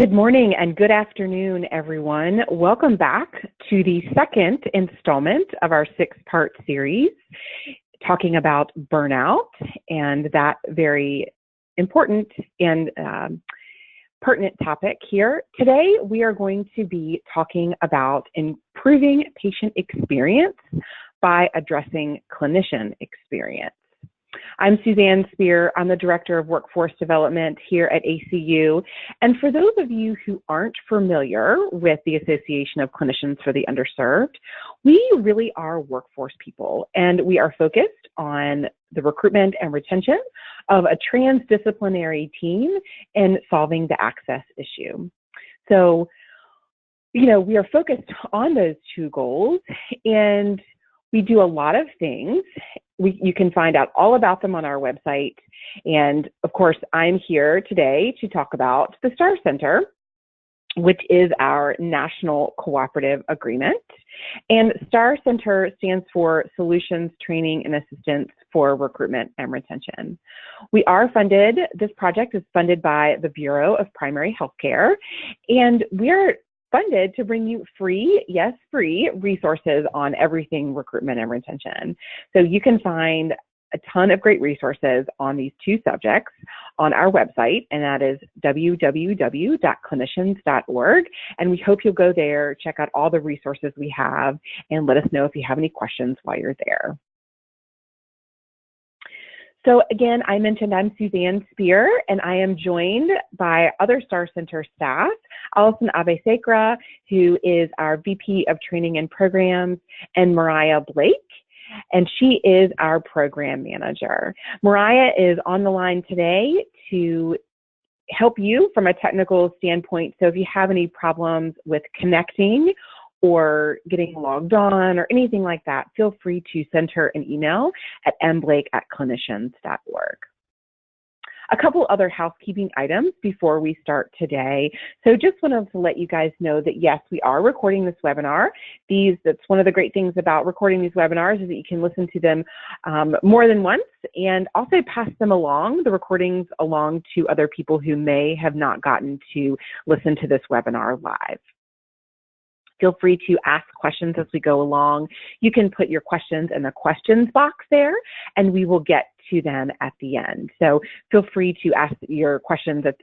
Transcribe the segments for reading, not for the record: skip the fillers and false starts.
Good morning and good afternoon, everyone. Welcome back to the second installment of our six-part series talking about burnout and that very important and pertinent topic here. Today, we are going to be talking about improving patient experience by addressing clinician experience. I'm Suzanne Spear. I'm the Director of Workforce Development here at ACU. And for those of you who aren't familiar with the Association of Clinicians for the Underserved, we really are workforce people, and we are focused on the recruitment and retention of a transdisciplinary team in solving the access issue. So, we are focused on those two goals, and we do a lot of things. You can find out all about them on our website. And of course, I'm here today to talk about the STAR Center, which is our national cooperative agreement. And STAR Center stands for Solutions, Training, and Assistance for Recruitment and Retention. We are funded, this project is funded by the Bureau of Primary Healthcare, and we're funded to bring you free, yes, free resources on everything recruitment and retention. So you can find a ton of great resources on these two subjects on our website, and that is www.clinicians.org. And we hope you'll go there, check out all the resources we have, and let us know if you have any questions while you're there. So again, I mentioned I'm Suzanne Spear, and I am joined by other STAR Center staff, Allison Abe-Sacra, who is our VP of Training and Programs, and Mariah Blake, and she is our Program Manager. Mariah is on the line today to help you from a technical standpoint. So if you have any problems with connecting or getting logged on or anything like that, feel free to send her an email at mblake@clinicians.org. A couple other housekeeping items before we start today. So just wanted to let you guys know that yes, we are recording this webinar. That's one of the great things about recording these webinars is that you can listen to them more than once and also pass them along, the recordings along to other people who may have not gotten to listen to this webinar live. Feel free to ask questions as we go along. You can put your questions in the questions box there, and we will get to them at the end. So feel free to ask your questions as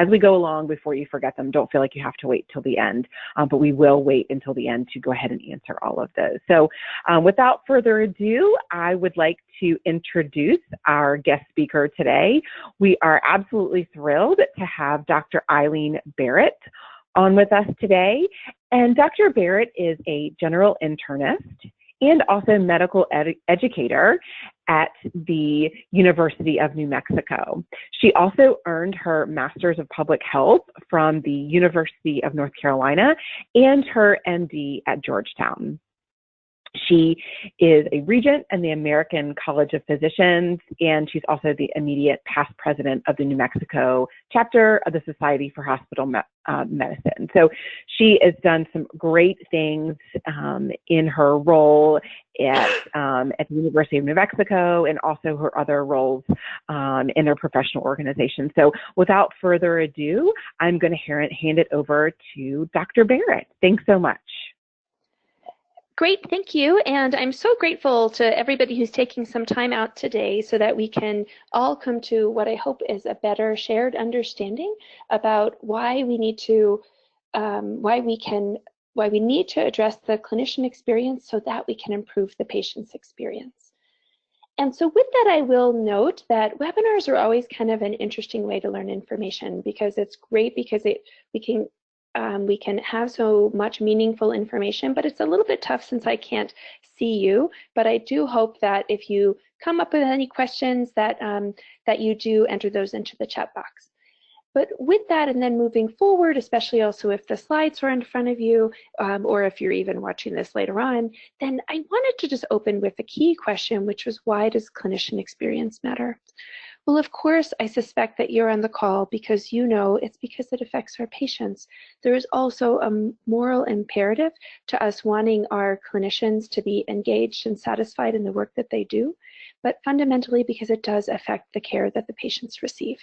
we go along before you forget them. Don't feel like you have to wait till the end, but we will wait until the end to go ahead and answer all of those. So without further ado, I would like to introduce our guest speaker today. We are absolutely thrilled to have Dr. Eileen Barrett on with us today. And Dr. Barrett is a general internist and also medical educator at the University of New Mexico. She also earned her Master's of Public Health from the University of North Carolina and her MD at Georgetown. She is a regent in the American College of Physicians, and she's also the immediate past president of the New Mexico chapter of the Society for Hospital Medicine. So she has done some great things in her role at the University of New Mexico and also her other roles in her professional organization. So without further ado, I'm going to hand it over to Dr. Barrett. Thanks so much. Great, thank you. And I'm so grateful to everybody who's taking some time out today so that we can all come to what I hope is a better shared understanding about why we need to address the clinician experience so that we can improve the patient's experience. And so with that, I will note that webinars are always kind of an interesting way to learn information because it's great because we can have so much meaningful information, but it's a little bit tough since I can't see you. But I do hope that if you come up with any questions that you do enter those into the chat box. But with that, and then moving forward, especially also if the slides are in front of you, or if you're even watching this later on, then I wanted to just open with a key question, which was, why does clinician experience matter? Well, of course, I suspect that you're on the call because you know it's because it affects our patients. There is also a moral imperative to us wanting our clinicians to be engaged and satisfied in the work that they do, but fundamentally because it does affect the care that the patients receive.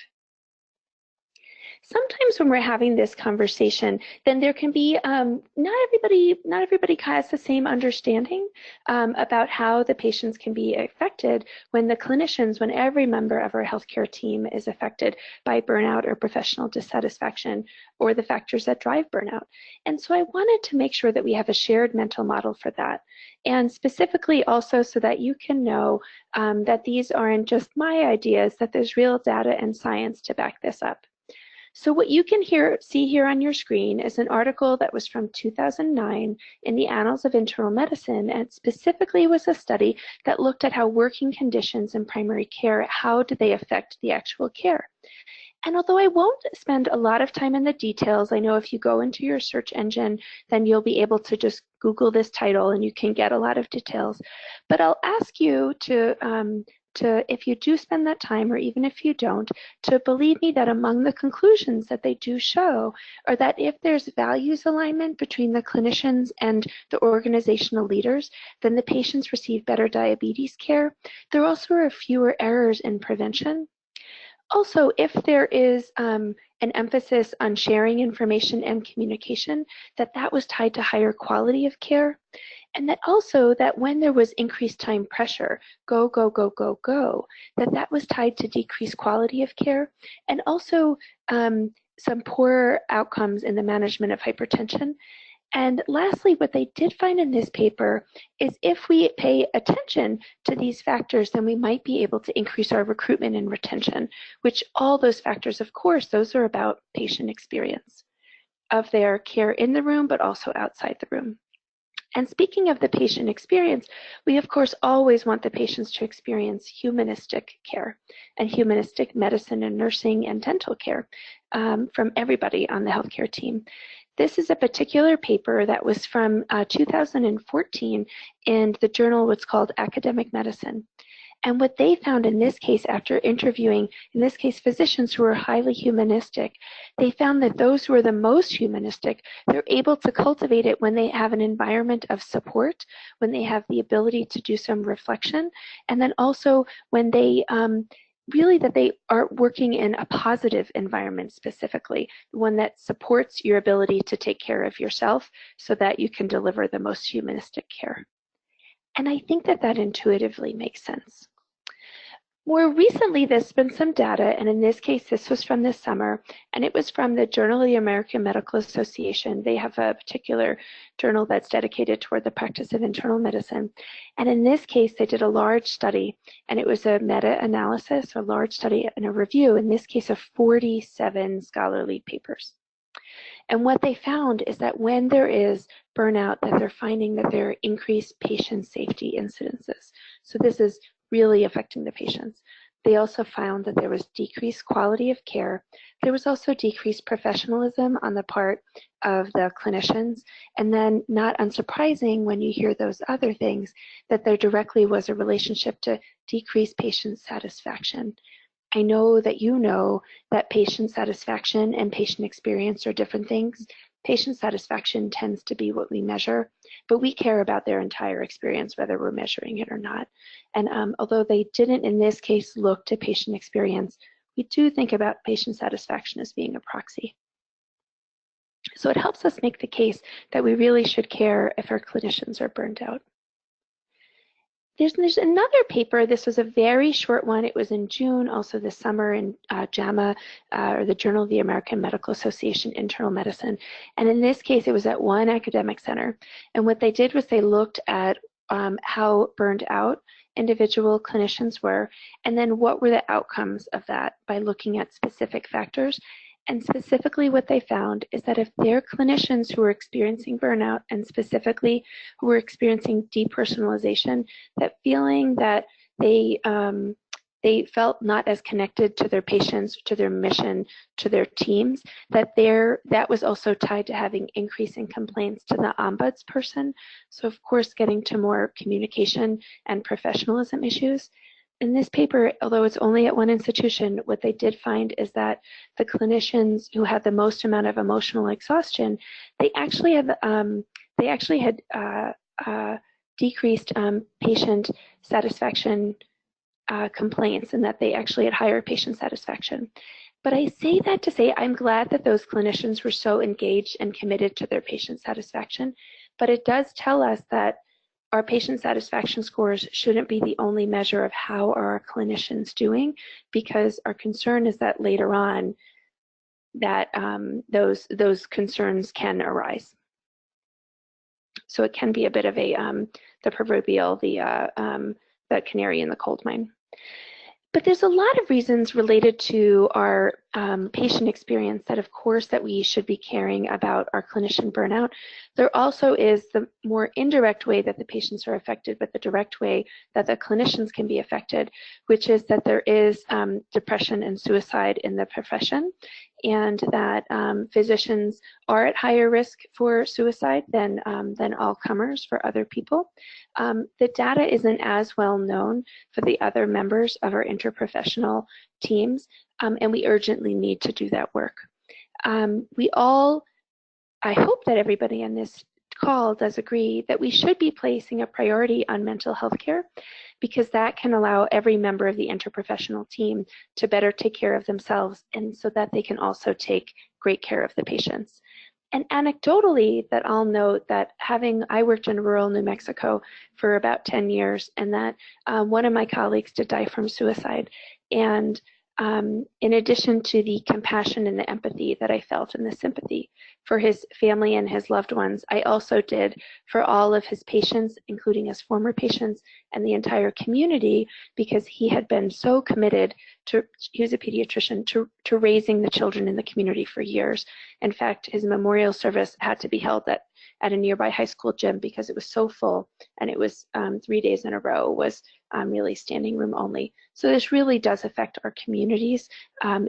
sometimes when we're having this conversation, then there can be not everybody has the same understanding about how the patients can be affected when the clinicians, when every member of our healthcare team is affected by burnout or professional dissatisfaction or the factors that drive burnout. And so I wanted to make sure that we have a shared mental model for that. And specifically also so that you can know that these aren't just my ideas, that there's real data and science to back this up. So what you can see here on your screen is an article that was from 2009 in the Annals of Internal Medicine, and specifically was a study that looked at how working conditions in primary care, how do they affect the actual care. And although I won't spend a lot of time in the details, I know if you go into your search engine, then you'll be able to just Google this title and you can get a lot of details. But I'll ask you to if you do spend that time, or even if you don't, to believe me that among the conclusions that they do show are that if there's values alignment between the clinicians and the organizational leaders, then the patients receive better diabetes care. There also are fewer errors in prevention. Also, if there is an emphasis on sharing information and communication, that was tied to higher quality of care. And that also that when there was increased time pressure, go, go, go, go, go, that was tied to decreased quality of care, and also some poor outcomes in the management of hypertension. And lastly, what they did find in this paper is if we pay attention to these factors, then we might be able to increase our recruitment and retention, which all those factors, of course, those are about patient experience of their care in the room, but also outside the room. And speaking of the patient experience, we of course always want the patients to experience humanistic care and humanistic medicine and nursing and dental care from everybody on the healthcare team. This is a particular paper that was from 2014 in the journal what's called Academic Medicine. And what they found in this case, after interviewing, in this case, physicians who are highly humanistic, they found that those who are the most humanistic, they're able to cultivate it when they have an environment of support, when they have the ability to do some reflection, and then also when they really that they are working in a positive environment specifically, one that supports your ability to take care of yourself so that you can deliver the most humanistic care. And I think that intuitively makes sense. More recently, there's been some data, and in this case, this was from this summer, and it was from the Journal of the American Medical Association. They have a particular journal that's dedicated toward the practice of internal medicine. And in this case, they did a large study, and it was a meta-analysis, a large study and a review, in this case of 47 scholarly papers. And what they found is that when there is burnout, that they're finding that there are increased patient safety incidences. So this is really affecting the patients. They also found that there was decreased quality of care. There was also decreased professionalism on the part of the clinicians. And then, not unsurprising when you hear those other things, that there directly was a relationship to decreased patient satisfaction. I know that patient satisfaction and patient experience are different things. Patient satisfaction tends to be what we measure, but we care about their entire experience, whether we're measuring it or not. And although they didn't in this case look to patient experience, we do think about patient satisfaction as being a proxy. So it helps us make the case that we really should care if our clinicians are burned out. There's another paper. This was a very short one. It was in June, also this summer, in JAMA, or the Journal of the American Medical Association, Internal Medicine. And in this case, it was at one academic center. And what they did was they looked at how burned out individual clinicians were, and then what were the outcomes of that by looking at specific factors. And specifically what they found is that if their clinicians who were experiencing burnout, and specifically who were experiencing depersonalization, that feeling that they felt not as connected to their patients, to their mission, to their teams, that was also tied to having increasing complaints to the ombudsperson. So of course, getting to more communication and professionalism issues. In this paper, although it's only at one institution, what they did find is that the clinicians who had the most amount of emotional exhaustion, they actually had decreased patient satisfaction complaints and that they actually had higher patient satisfaction. But I say that to say I'm glad that those clinicians were so engaged and committed to their patient satisfaction, but it does tell us that our patient satisfaction scores shouldn't be the only measure of how are our clinicians doing, because our concern is that later on that those concerns can arise. So it can be a bit of a the proverbial the canary in the coal mine. But there's a lot of reasons related to our patient experience that, of course, that we should be caring about our clinician burnout. There also is the more indirect way that the patients are affected, but the direct way that the clinicians can be affected, which is that there is depression and suicide in the profession, and that physicians are at higher risk for suicide than all comers for other people. The data isn't as well known for the other members of our interprofessional teams, and we urgently need to do that work. I hope that everybody on this call does agree that we should be placing a priority on mental health care, because that can allow every member of the interprofessional team to better take care of themselves, and so that they can also take great care of the patients. And anecdotally, that I'll note that I worked in rural New Mexico for about 10 years, and that one of my colleagues did die from suicide. And in addition to the compassion and the empathy that I felt and the sympathy for his family and his loved ones, I also did for all of his patients, including his former patients and the entire community, because he had been so committed to, he was a pediatrician, to raising the children in the community for years. In fact, his memorial service had to be held at a nearby high school gym because it was so full, and it was 3 days in a row was really standing room only. So this really does affect our communities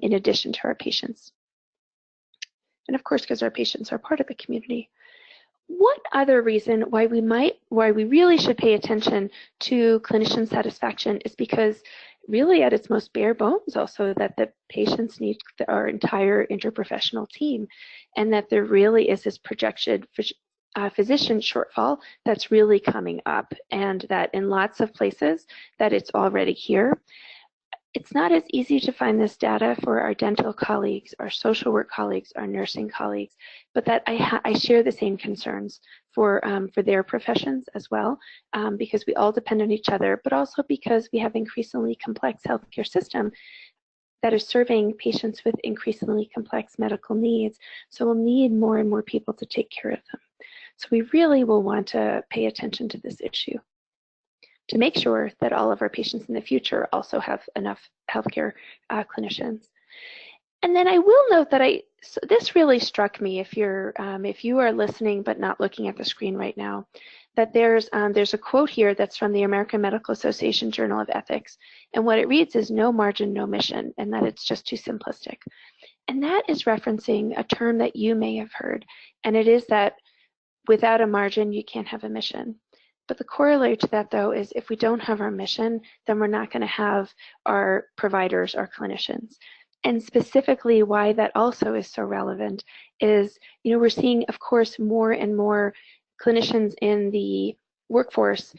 in addition to our patients. And of course, because our patients are part of the community. One other reason why we really should pay attention to clinician satisfaction is because really at its most bare bones also that the patients need our entire interprofessional team, and that there really is this projected physician shortfall that's really coming up, and that in lots of places that it's already here. It's not as easy to find this data for our dental colleagues, our social work colleagues, our nursing colleagues, but that I share the same concerns for their professions as well, because we all depend on each other, but also because we have increasingly complex healthcare system that is serving patients with increasingly complex medical needs. So we'll need more and more people to take care of them. So we really will want to pay attention to this issue to make sure that all of our patients in the future also have enough healthcare clinicians. And then I will note that so this really struck me, if you are listening but not looking at the screen right now, that there's a quote here that's from the American Medical Association Journal of Ethics, and what it reads is "no margin, no mission," and that it's just too simplistic. And that is referencing a term that you may have heard, and it is that without a margin, you can't have a mission. But the corollary to that, though, is if we don't have our mission, then we're not going to have our providers, our clinicians. And specifically why that also is so relevant is, we're seeing, of course, more and more clinicians in the workforce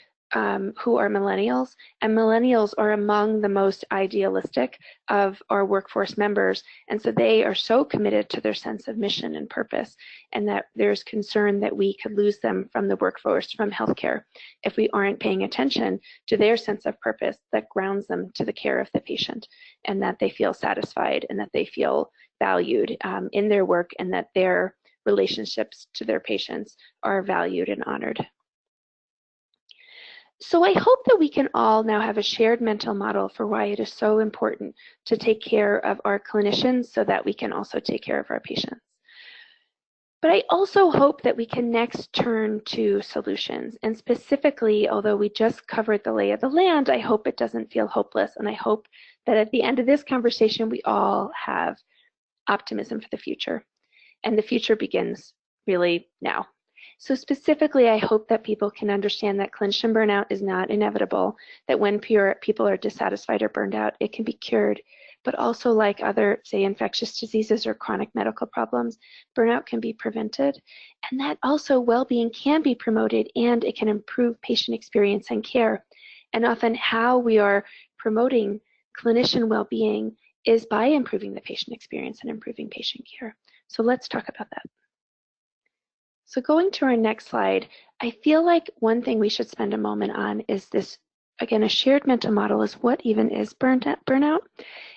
who are millennials, and millennials are among the most idealistic of our workforce members, and so they are so committed to their sense of mission and purpose, and that there's concern that we could lose them from the workforce, from healthcare, if we aren't paying attention to their sense of purpose that grounds them to the care of the patient, and that they feel satisfied and that they feel valued in their work, and that their relationships to their patients are valued and honored. So I hope that we can all now have a shared mental model for why it is so important to take care of our clinicians so that we can also take care of our patients. But I also hope that we can next turn to solutions. And specifically, although we just covered the lay of the land, I hope it doesn't feel hopeless. And I hope that at the end of this conversation, we all have optimism for the future. And the future begins really now. So specifically, I hope that people can understand that clinician burnout is not inevitable, that when people are dissatisfied or burned out, it can be cured. But also, like other, say, infectious diseases or chronic medical problems, burnout can be prevented. And that also well-being can be promoted, and it can improve patient experience and care. And often how we are promoting clinician well-being is by improving the patient experience and improving patient care. So let's talk about that. So going to our next slide, I feel like one thing we should spend a moment on is this, again, a shared mental model is what even is burnout.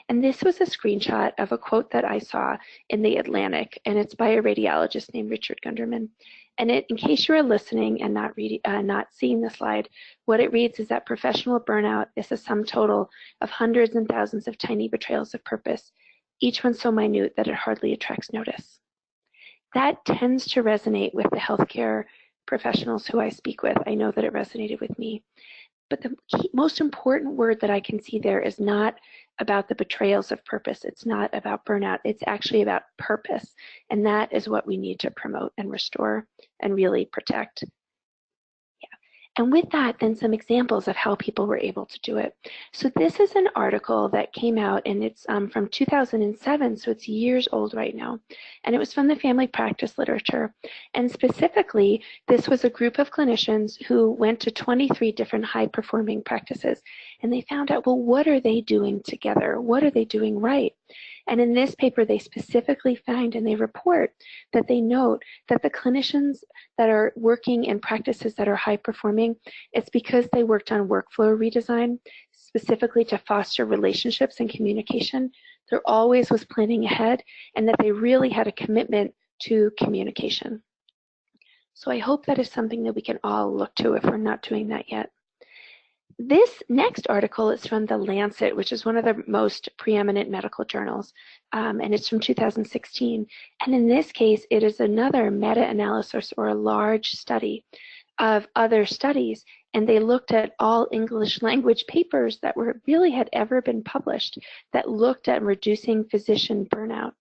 And this was a screenshot of a quote that I saw in the Atlantic, and it's by a radiologist named Richard Gunderman. And in case you are listening and not seeing the slide, what it reads is that professional burnout is the sum total of hundreds and thousands of tiny betrayals of purpose, each one so minute that it hardly attracts notice. That tends to resonate with the healthcare professionals who I speak with. I know that it resonated with me. But the most important word that I can see there is not about the betrayals of purpose. It's not about burnout. It's actually about purpose. And that is what we need to promote and restore and really protect. And with that, then some examples of how people were able to do it. So this is an article that came out, and it's from 2007, so it's years old right now. And it was from the family practice literature. And specifically, this was a group of clinicians who went to 23 different high-performing practices. And they found out, well, what are they doing together? What are they doing right? And in this paper, they specifically find and they report that they note that the clinicians that are working in practices that are high performing, it's because they worked on workflow redesign, specifically to foster relationships and communication. There always was planning ahead, and that they really had a commitment to communication. So I hope that is something that we can all look to if we're not doing that yet. This next article is from The Lancet, which is one of the most preeminent medical journals, and it's from 2016. And in this case, it is another meta-analysis or a large study of other studies, and they looked at all English language papers that really had ever been published that looked at reducing physician burnout.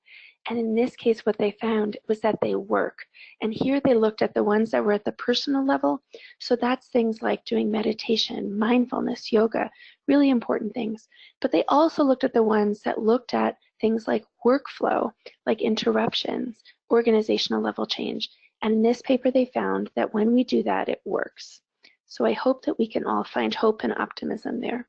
And in this case, what they found was that they work. And here they looked at the ones that were at the personal level. So that's things like doing meditation, mindfulness, yoga, really important things. But they also looked at the ones that looked at things like workflow, like interruptions, organizational level change. And in this paper, they found that when we do that, it works. So I hope that we can all find hope and optimism there.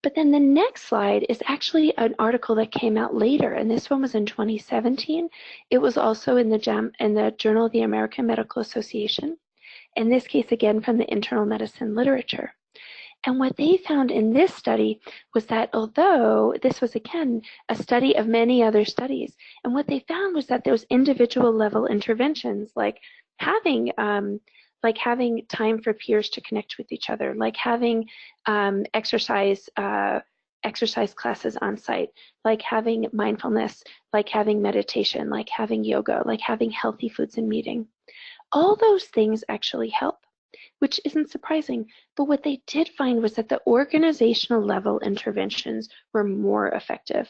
But then the next slide is actually an article that came out later, and this one was in 2017. It was also in the Journal of the American Medical Association. In this case, again, from the internal medicine literature. And what they found in this study was that although this was, again, a study of many other studies, and what they found was that those individual level interventions, like having time for peers to connect with each other, like having exercise classes on site, like having mindfulness, like having meditation, like having yoga, like having healthy foods and meeting. All those things actually help, which isn't surprising. But what they did find was that the organizational level interventions were more effective.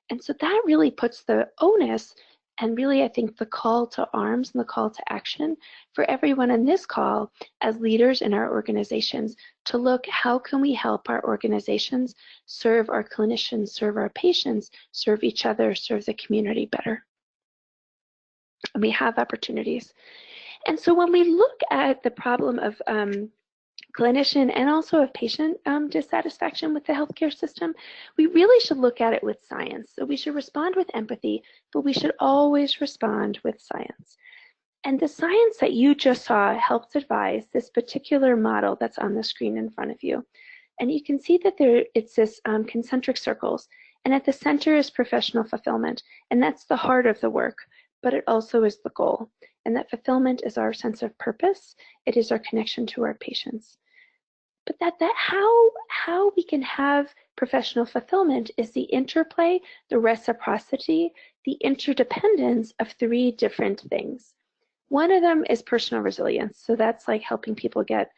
And so that really puts the onus and really, I think, the call to arms and the call to action for everyone on this call as leaders in our organizations to look, how can we help our organizations serve our clinicians, serve our patients, serve each other, serve the community better? And we have opportunities. And so when we look at the problem of clinician and also of patient dissatisfaction with the healthcare system, we really should look at it with science. So we should respond with empathy, but we should always respond with science. And the science that you just saw helps advise this particular model that's on the screen in front of you. And you can see that it's this concentric circles, and at the center is professional fulfillment, and that's the heart of the work, but it also is the goal. And that fulfillment is our sense of purpose. It is our connection to our patients. But how we can have professional fulfillment is the interplay, the reciprocity, the interdependence of three different things. One of them is personal resilience. So that's like helping people get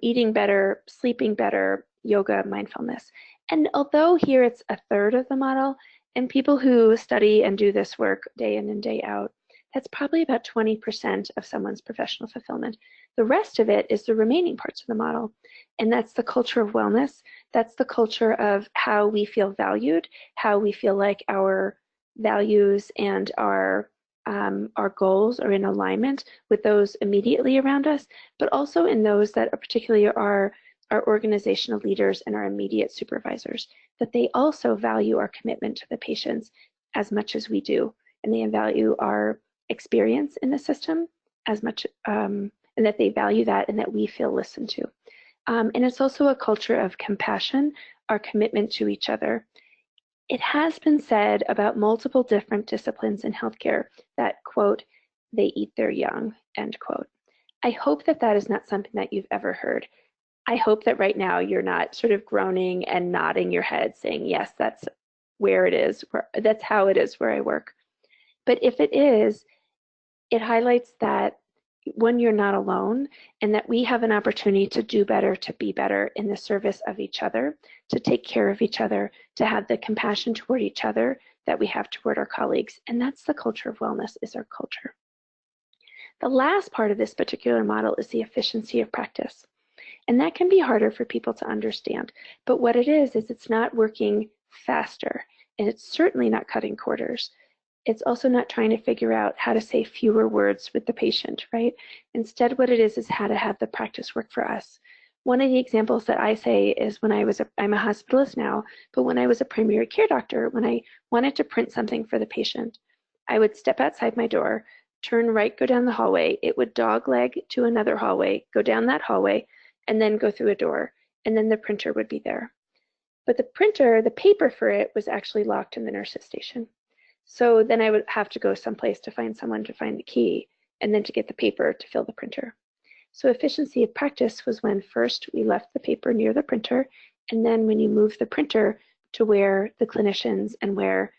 eating better, sleeping better, yoga, mindfulness. And although here it's a third of the model, and people who study and do this work day in and day out, that's probably about 20% of someone's professional fulfillment. The rest of it is the remaining parts of the model. And that's the culture of wellness. That's the culture of how we feel valued, how we feel like our values and our goals are in alignment with those immediately around us, but also in those that particularly are our organizational leaders, and our immediate supervisors, that they also value our commitment to the patients as much as we do, and they value our experience in the system as much, and that they value that and that we feel listened to. And it's also a culture of compassion, our commitment to each other. It has been said about multiple different disciplines in healthcare that, quote, they eat their young, end quote. I hope that that is not something that you've ever heard. I hope that right now you're not sort of groaning and nodding your head saying, yes, that's where it is, that's how it is where I work. But if it is, it highlights that when you're not alone, and that we have an opportunity to do better, to be better in the service of each other, to take care of each other, to have the compassion toward each other that we have toward our colleagues. And that's the culture of wellness, is our culture. The last part of this particular model is the efficiency of practice. And that can be harder for people to understand. But what it is it's not working faster, and it's certainly not cutting corners. It's also not trying to figure out how to say fewer words with the patient, right? Instead, what it is how to have the practice work for us. One of the examples that I say is when I'm a hospitalist now, but when I was a primary care doctor, when I wanted to print something for the patient, I would step outside my door, turn right, go down the hallway. It would dogleg to another hallway, go down that hallway, and then go through a door, and then the printer would be there. But the printer, the paper for it, was actually locked in the nurse's station. So then I would have to go someplace to find someone to find the key, and then to get the paper to fill the printer. So efficiency of practice was when first we left the paper near the printer, and then when you move the printer to where the clinicians and where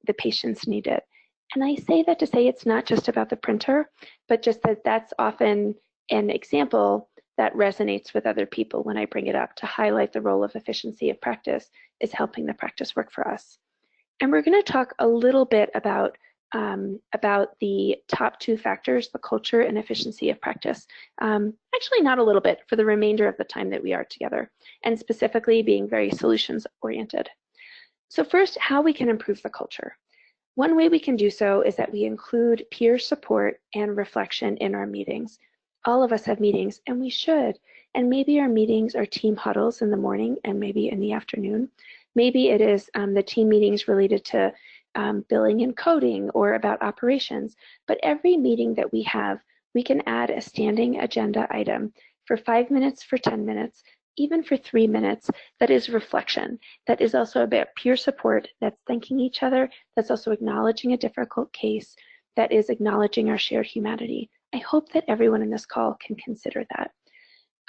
the patients need it. And I say that to say it's not just about the printer, but just that that's often an example that resonates with other people when I bring it up, to highlight the role of efficiency of practice is helping the practice work for us. And we're going to talk a little bit about the top two factors, the culture and efficiency of practice. Actually, not a little bit, for the remainder of the time that we are together, and specifically being very solutions oriented. So first, how we can improve the culture. One way we can do so is that we include peer support and reflection in our meetings. All of us have meetings, and we should. And maybe our meetings are team huddles in the morning and maybe in the afternoon. Maybe it is the team meetings related to billing and coding or about operations. But every meeting that we have, we can add a standing agenda item for 5 minutes, for 10 minutes, even for 3 minutes, that is reflection. That is also about peer support, that's thanking each other, that's also acknowledging a difficult case, that is acknowledging our shared humanity. I hope that everyone in this call can consider that.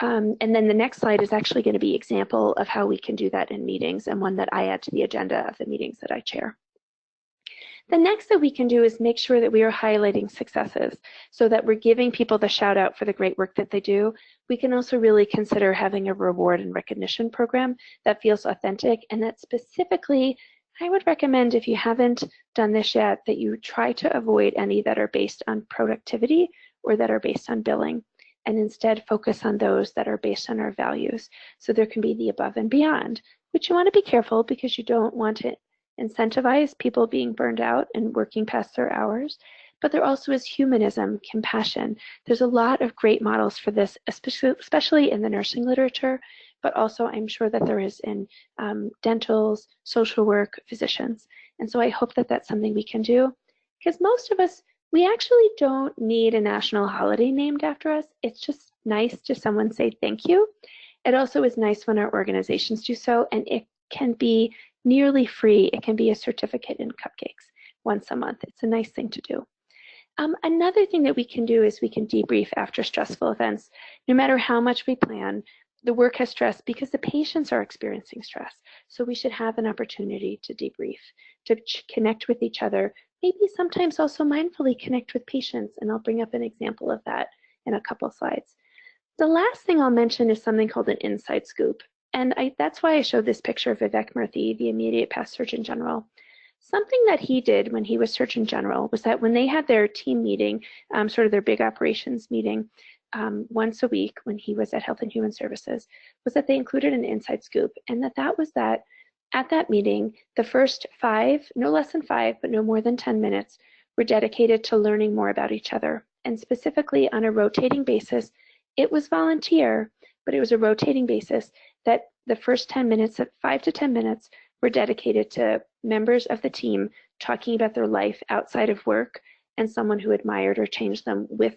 And then the next slide is actually going to be an example of how we can do that in meetings, and one that I add to the agenda of the meetings that I chair. The next that we can do is make sure that we are highlighting successes, so that we're giving people the shout out for the great work that they do. We can also really consider having a reward and recognition program that feels authentic, and that specifically, I would recommend, if you haven't done this yet, that you try to avoid any that are based on productivity or that are based on billing, and instead focus on those that are based on our values. So there can be the above and beyond, which you want to be careful because you don't want to incentivize people being burned out and working past their hours. But there also is humanism, compassion. There's a lot of great models for this, especially in the nursing literature, but also I'm sure that there is in dentals, social work, physicians. And so I hope that that's something we can do, because most of us, we actually don't need a national holiday named after us. It's just nice to someone say thank you. It also is nice when our organizations do so, and it can be nearly free. It can be a certificate in cupcakes once a month. It's a nice thing to do. Another thing that we can do is we can debrief after stressful events. No matter how much we plan, the work has stress because the patients are experiencing stress. So we should have an opportunity to debrief, to connect with each other, maybe sometimes also mindfully connect with patients. And I'll bring up an example of that in a couple slides. The last thing I'll mention is something called an inside scoop. And that's why I showed this picture of Vivek Murthy, the immediate past Surgeon General. Something that he did when he was Surgeon General was that when they had their team meeting, sort of their big operations meeting, once a week when he was at Health and Human Services, was that they included an inside scoop. And that was that at that meeting, the first 5, no less than 5, but no more than 10 minutes, were dedicated to learning more about each other. And specifically on a rotating basis, it was volunteer, but it was a rotating basis that the first 10 minutes, 5 to 10 minutes, were dedicated to members of the team talking about their life outside of work and someone who admired or changed them with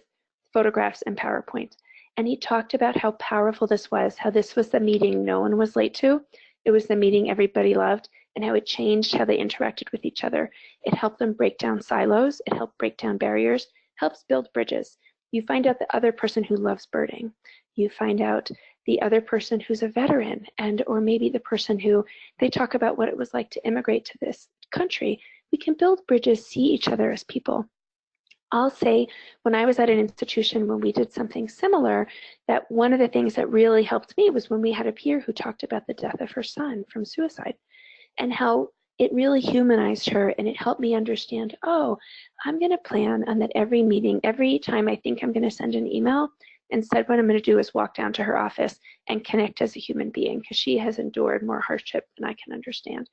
photographs and PowerPoint. And he talked about how powerful this was, how this was the meeting no one was late to. It was the meeting everybody loved, and how it changed how they interacted with each other. It helped them break down silos. It helped break down barriers, helps build bridges. You find out the other person who loves birding. You find out the other person who's a veteran, and or maybe the person who they talk about what it was like to immigrate to this country. We can build bridges, see each other as people. I'll say when I was at an institution when we did something similar, that one of the things that really helped me was when we had a peer who talked about the death of her son from suicide and how it really humanized her, and it helped me understand, oh, I'm going to plan on that every meeting, every time I think I'm going to send an email, instead what I'm going to do is walk down to her office and connect as a human being, because she has endured more hardship than I can understand.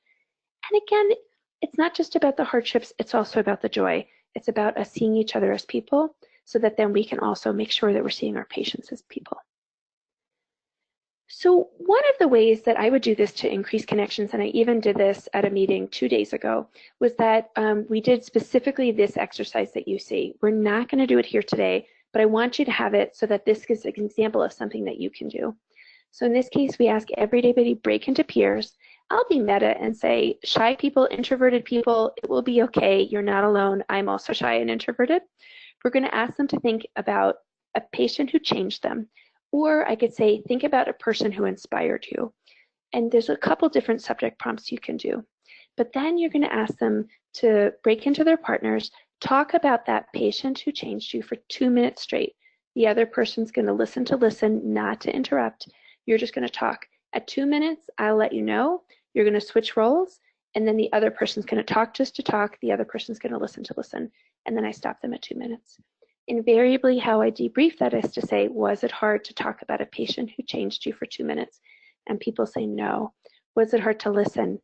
And again, it's not just about the hardships, it's also about the joy. It's about us seeing each other as people, so that then we can also make sure that we're seeing our patients as people. So one of the ways that I would do this to increase connections, and I even did this at a meeting 2 days ago, was that we did specifically this exercise that you see. We're not going to do it here today, but I want you to have it so that this is an example of something that you can do. So in this case, we ask everybody to break into peers. I'll be meta and say, shy people, introverted people, it will be okay. You're not alone. I'm also shy and introverted. We're going to ask them to think about a patient who changed them. Or I could say, think about a person who inspired you. And there's a couple different subject prompts you can do. But then you're going to ask them to break into their partners, talk about that patient who changed you for 2 minutes straight. The other person's going to listen, not to interrupt. You're just going to talk. At 2 minutes, I'll let you know. You're going to switch roles, and then the other person's going to talk just to talk. The other person's going to listen, and then I stop them at 2 minutes. Invariably, how I debrief that is to say, was it hard to talk about a patient who changed you for 2 minutes? And people say no. Was it hard to listen?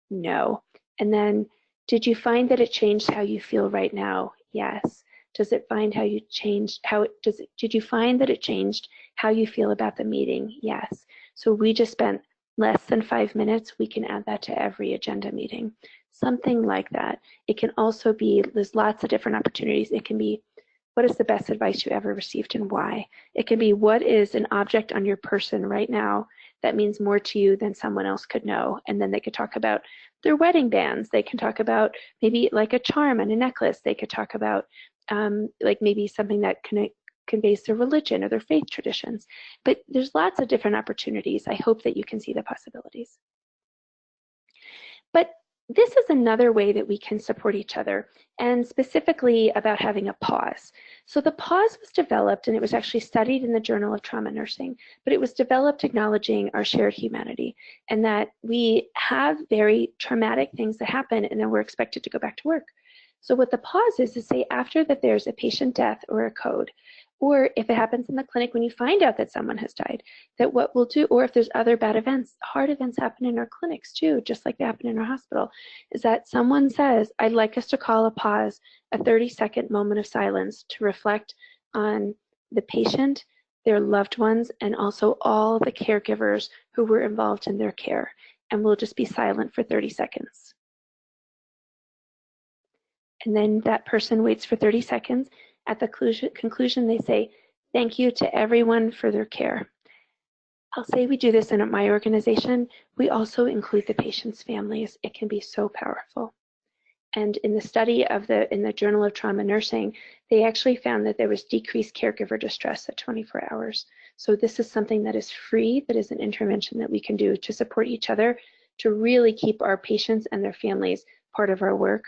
No. And then, did you find that it changed how you feel right now? Yes. Does it find how you changed, did you find that it changed how you feel about the meeting? Yes. So we just spent less than 5 minutes. We can add that to every agenda meeting. Something like that. It can also be, there's lots of different opportunities. It can be, what is the best advice you ever received and why? It can be, what is an object on your person right now that means more to you than someone else could know? And then they could talk about their wedding bands. They can talk about maybe like a charm on a necklace. They could talk about like maybe something that conveys their religion or their faith traditions. But there's lots of different opportunities. I hope that you can see the possibilities. But this is another way that we can support each other, and specifically about having a pause. So the pause was developed, and it was actually studied in the Journal of Trauma Nursing, but it was developed acknowledging our shared humanity, and that we have very traumatic things that happen, and then we're expected to go back to work. So what the pause is say after that there's a patient death or a code, or if it happens in the clinic when you find out that someone has died, that what we'll do, or if there's other bad events, hard events happen in our clinics too, just like they happen in our hospital, is that someone says, I'd like us to call a pause, a 30-second moment of silence to reflect on the patient, their loved ones, and also all the caregivers who were involved in their care. And we'll just be silent for 30 seconds. And then that person waits for 30 seconds. At the conclusion, they say, thank you to everyone for their care. I'll say we do this in my organization. We also include the patient's families. It can be so powerful. And in the study in the Journal of Trauma Nursing, they actually found that there was decreased caregiver distress at 24 hours. So this is something that is free, that is an intervention that we can do to support each other, to really keep our patients and their families part of our work.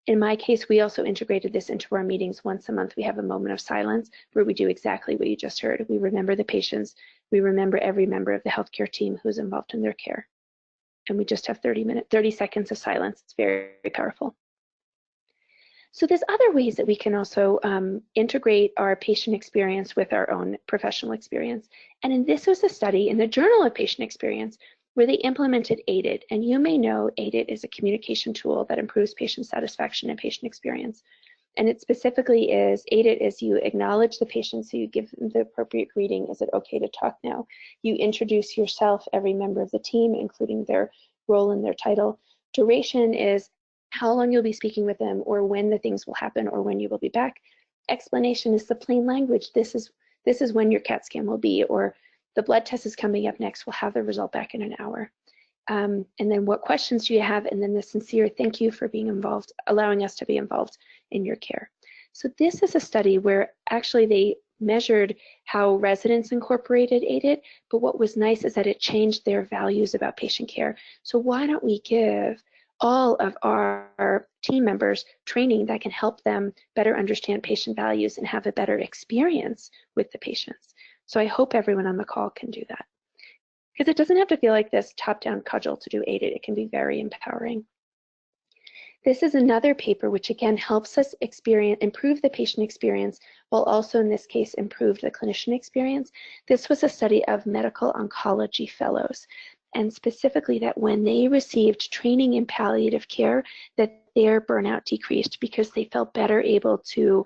In my case, we also integrated this into our meetings. Once a month, we have a moment of silence where we do exactly what you just heard. We remember the patients. We remember every member of the healthcare team who's involved in their care. And we just have 30 seconds of silence. It's very, very powerful. So there's other ways that we can also integrate our patient experience with our own professional experience. And this was a study in the Journal of Patient Experience where they implemented AIDIT. And you may know AIDIT is a communication tool that improves patient satisfaction and patient experience. And it specifically is, AIDIT is you acknowledge the patient, so you give them the appropriate greeting. Is it okay to talk now? You introduce yourself, every member of the team, including their role and their title. Duration is how long you'll be speaking with them, or when the things will happen, or when you will be back. Explanation is the plain language. This is when your CAT scan will be, or the blood test is coming up next. We'll have the result back in an hour. And then what questions do you have? And then the sincere thank you for being involved, allowing us to be involved in your care. So this is a study where actually they measured how residents incorporated AIDIT, but what was nice is that it changed their values about patient care. So why don't we give all of our team members training that can help them better understand patient values and have a better experience with the patients? So I hope everyone on the call can do that, because it doesn't have to feel like this top-down cudgel to do AIDIT. It can be very empowering. This is another paper which again helps us improve the patient experience, while also in this case improve the clinician experience. This was a study of medical oncology fellows, and specifically that when they received training in palliative care, that their burnout decreased because they felt better able to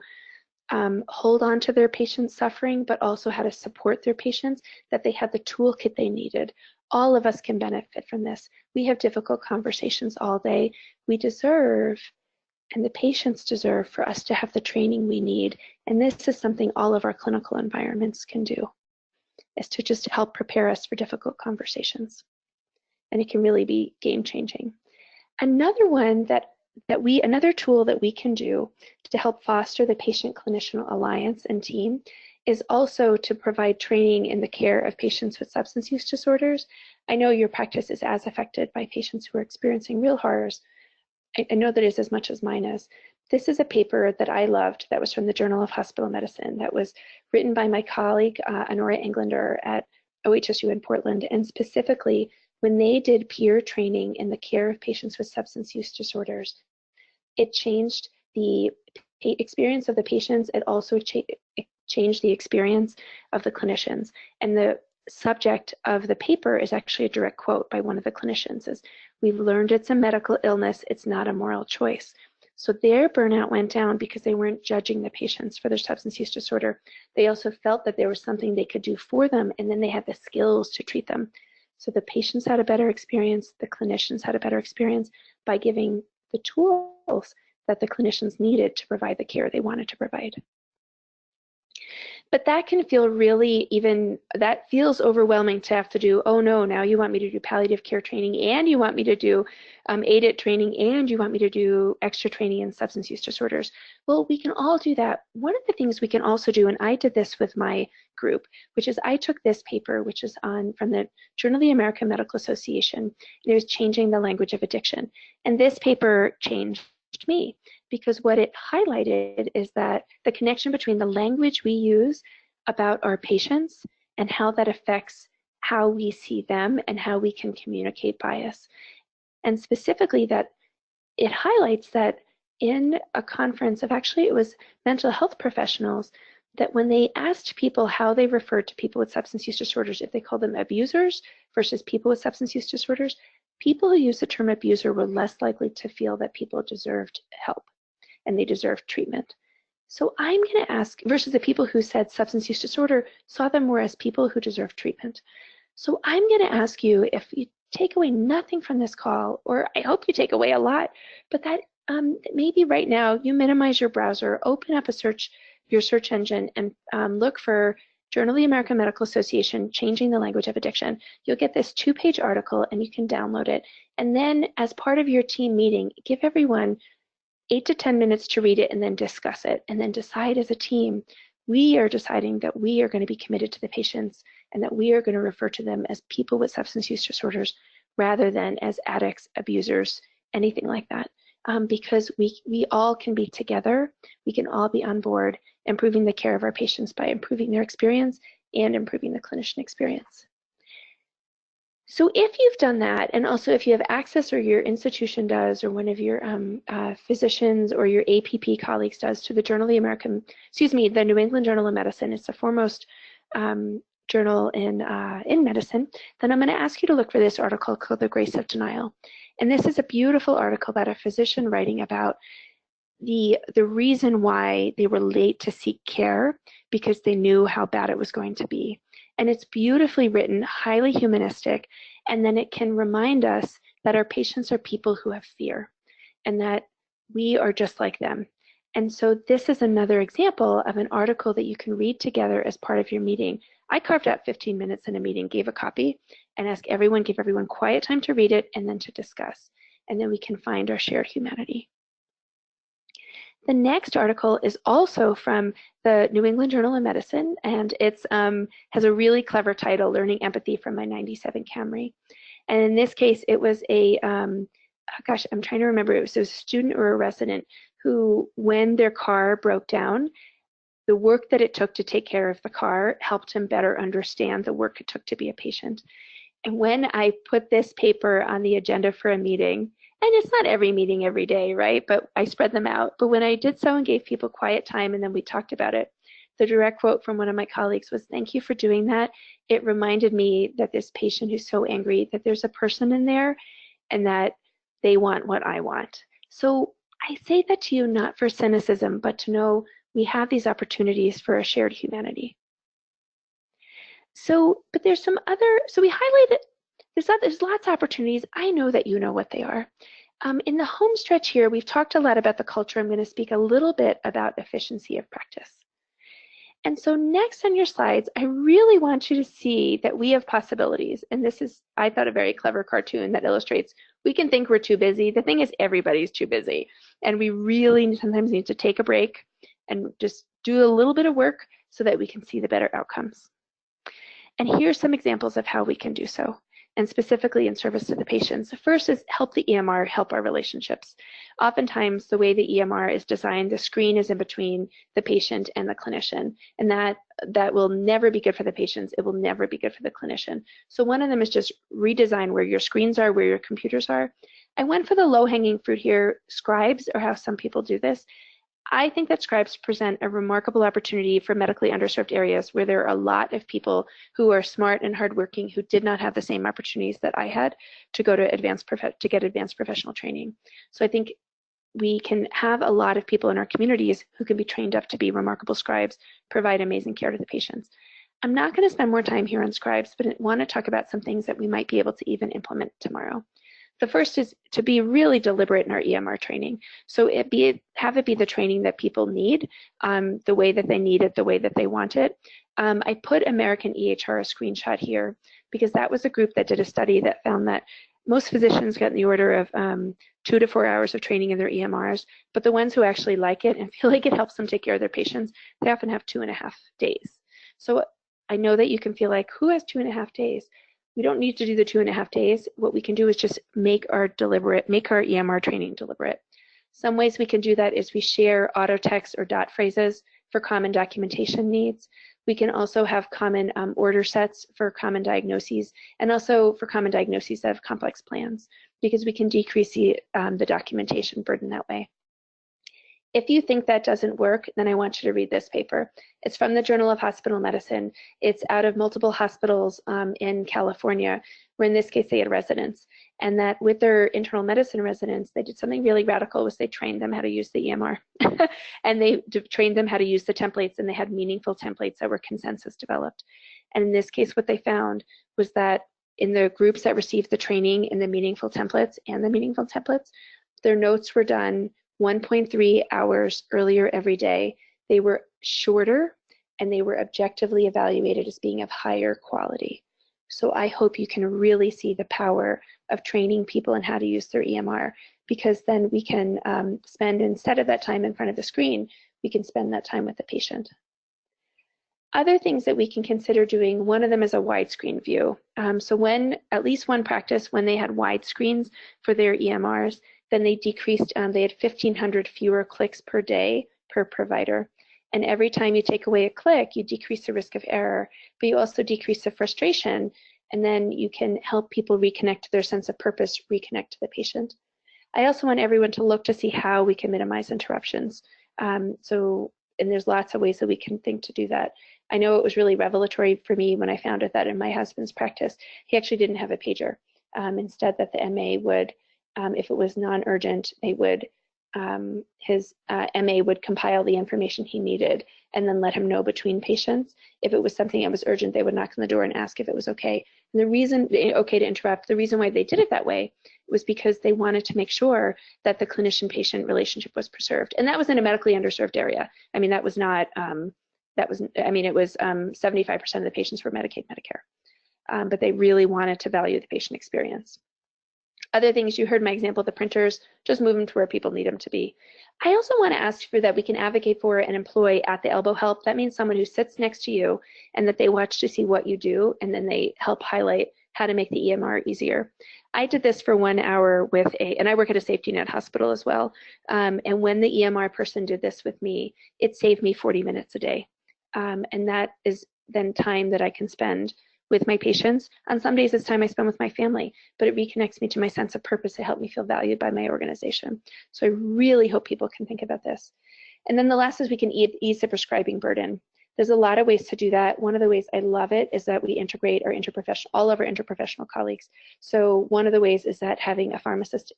hold on to their patients' suffering, but also how to support their patients, that they had the toolkit they needed. All of us can benefit from this. We have difficult conversations all day. We deserve, and the patients deserve, for us to have the training we need. And this is something all of our clinical environments can do, is to just help prepare us for difficult conversations. And it can really be game-changing. Another one another tool that we can do to help foster the patient-clinician alliance and team is also to provide training in the care of patients with substance use disorders. I know your practice is as affected by patients who are experiencing real horrors. I know that is as much as mine is. This is a paper that I loved that was from the Journal of Hospital Medicine that was written by my colleague, Honora Englander at OHSU in Portland, and specifically when they did peer training in the care of patients with substance use disorders, it changed the experience of the patients. It also changed the experience of the clinicians. And the subject of the paper is actually a direct quote by one of the clinicians, is, "We've learned it's a medical illness, it's not a moral choice." So their burnout went down because they weren't judging the patients for their substance use disorder. They also felt that there was something they could do for them, and then they had the skills to treat them. So the patients had a better experience, the clinicians had a better experience by giving the tools that the clinicians needed to provide the care they wanted to provide. But that can feel that feels overwhelming to have to do. Oh no, now you want me to do palliative care training, and you want me to do AIDIT training, and you want me to do extra training in substance use disorders. Well, we can all do that. One of the things we can also do, and I did this with my group, which is I took this paper, which is from the Journal of the American Medical Association, and it was changing the language of addiction. And this paper changed me, because what it highlighted is that the connection between the language we use about our patients and how that affects how we see them and how we can communicate bias. And specifically that it highlights that in a conference of, actually it was mental health professionals, that when they asked people how they referred to people with substance use disorders, if they called them abusers versus people with substance use disorders, people who use the term abuser were less likely to feel that people deserved help and they deserved treatment. So I'm going to ask, versus the people who said substance use disorder saw them more as people who deserve treatment. So I'm going to ask you, if you take away nothing from this call, or I hope you take away a lot, but that maybe right now you minimize your browser, open up your search engine, and look for Journal of the American Medical Association, Changing the Language of Addiction. You'll get this 2-page article and you can download it. And then as part of your team meeting, give everyone 8 to 10 minutes to read it and then discuss it, and then decide as a team, we are deciding that we are going to be committed to the patients and that we are going to refer to them as people with substance use disorders rather than as addicts, abusers, anything like that. Because we all can be together, we can all be on board improving the care of our patients by improving their experience and improving the clinician experience. So if you've done that, and also if you have access, or your institution does, or one of your physicians or your APP colleagues does, to the Journal of the the New England Journal of Medicine, it's the foremost journal in medicine, then I'm going to ask you to look for this article called The Grace of Denial. And this is a beautiful article about a physician writing about the reason why they were late to seek care because they knew how bad it was going to be. And it's beautifully written, highly humanistic, and then it can remind us that our patients are people who have fear and that we are just like them. And so this is another example of an article that you can read together as part of your meeting. I carved out 15 minutes in a meeting, gave a copy, and gave everyone quiet time to read it and then to discuss. And then we can find our shared humanity. The next article is also from the New England Journal of Medicine, and it has a really clever title, Learning Empathy from My 97 Camry. And in this case, it was a, gosh, I'm trying to remember, it was a student or a resident who, when their car broke down, the work that it took to take care of the car helped him better understand the work it took to be a patient. And when I put this paper on the agenda for a meeting, and it's not every meeting every day, right? But I spread them out. But when I did so and gave people quiet time and then we talked about it, the direct quote from one of my colleagues was, "Thank you for doing that. It reminded me that this patient who's so angry, that there's a person in there and that they want what I want." So I say that to you not for cynicism, but to know we have these opportunities for a shared humanity. So, but there's some other, so we highlighted, there's lots of opportunities. I know that you know what they are. In the home stretch here, we've talked a lot about the culture. I'm going to speak a little bit about efficiency of practice. And so next on your slides, I really want you to see that we have possibilities. And this is, I thought, a very clever cartoon that illustrates we can think we're too busy. The thing is, everybody's too busy. And we really sometimes need to take a break and just do a little bit of work so that we can see the better outcomes. And here's some examples of how we can do so, and specifically in service to the patients. The first is help the EMR help our relationships. Oftentimes, the way the EMR is designed, the screen is in between the patient and the clinician, and that will never be good for the patients. It will never be good for the clinician. So one of them is just redesign where your screens are, where your computers are. I went for the low-hanging fruit here. Scribes, or how some people do this. I think that scribes present a remarkable opportunity for medically underserved areas where there are a lot of people who are smart and hardworking who did not have the same opportunities that I had to go to get advanced professional training. So I think we can have a lot of people in our communities who can be trained up to be remarkable scribes, provide amazing care to the patients. I'm not going to spend more time here on scribes, but I want to talk about some things that we might be able to even implement tomorrow. The first is to be really deliberate in our EMR training. So have it be the training that people need, the way that they need it, the way that they want it. I put American EHR a screenshot here because that was a group that did a study that found that most physicians get in the order of 2 to 4 hours of training in their EMRs, but the ones who actually like it and feel like it helps them take care of their patients, they often have 2.5 days. So I know that you can feel like, who has 2.5 days? We don't need to do the 2.5 days. What we can do is just make our EMR training deliberate. Some ways we can do that is we share auto text or dot phrases for common documentation needs. We can also have common order sets for common diagnoses, and also for common diagnoses of complex plans, because we can decrease the documentation burden that way. If you think that doesn't work, then I want you to read this paper. It's from the Journal of Hospital Medicine. It's out of multiple hospitals in California, where in this case they had residents. And that with their internal medicine residents, they did something really radical, was they trained them how to use the EMR. And they trained them how to use the templates, and they had meaningful templates that were consensus developed. And in this case, what they found was that in the groups that received the training in the meaningful templates their notes were done 1.3 hours earlier every day. They were shorter, and they were objectively evaluated as being of higher quality. So I hope you can really see the power of training people in how to use their EMR, because then we can spend, instead of that time in front of the screen, we can spend that time with the patient. Other things that we can consider doing, one of them is a widescreen view. So when, at least one practice, when they had wide screens for their EMRs, then they decreased, they had 1,500 fewer clicks per day per provider. And every time you take away a click, you decrease the risk of error, but you also decrease the frustration, and then you can help people reconnect to their sense of purpose, reconnect to the patient. I also want everyone to look to see how we can minimize interruptions. And there's lots of ways that we can think to do that. I know it was really revelatory for me when I found out that in my husband's practice, he actually didn't have a pager. Instead, that the MA would, if it was non-urgent, they would MA would compile the information he needed and then let him know between patients. If it was something that was urgent, they would knock on the door and ask if it was okay. And the reason, okay to interrupt, the reason why they did it that way was because they wanted to make sure that the clinician-patient relationship was preserved. And that was in a medically underserved area. I mean, that was not, it was 75% of the patients were Medicaid, Medicare. But they really wanted to value the patient experience. Other things, you heard my example, the printers, just move them to where people need them to be. I also want to ask for that we can advocate for and employ at the elbow help. That means someone who sits next to you and that they watch to see what you do, and then they help highlight how to make the EMR easier. I did this for 1 hour with and I work at a safety net hospital as well. And when the EMR person did this with me, it saved me 40 minutes a day. And that is then time that I can spend with my patients. On some days, it's time I spend with my family, but it reconnects me to my sense of purpose. It helped me feel valued by my organization. So I really hope people can think about this. And then the last is we can ease the prescribing burden. There's a lot of ways to do that. One of the ways I love it is that we integrate our all of our interprofessional colleagues. So one of the ways is that having a pharmacist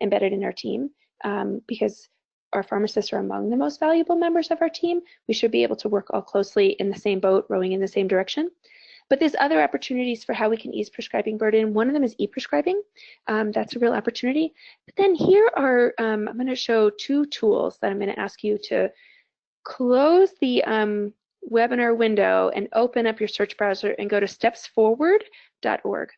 embedded in our team, because our pharmacists are among the most valuable members of our team. We should be able to work all closely in the same boat, rowing in the same direction. But there's other opportunities for how we can ease prescribing burden. One of them is e-prescribing. That's a real opportunity. But then here are, I'm going to show 2 tools that I'm going to ask you to close the webinar window and open up your search browser and go to stepsforward.org.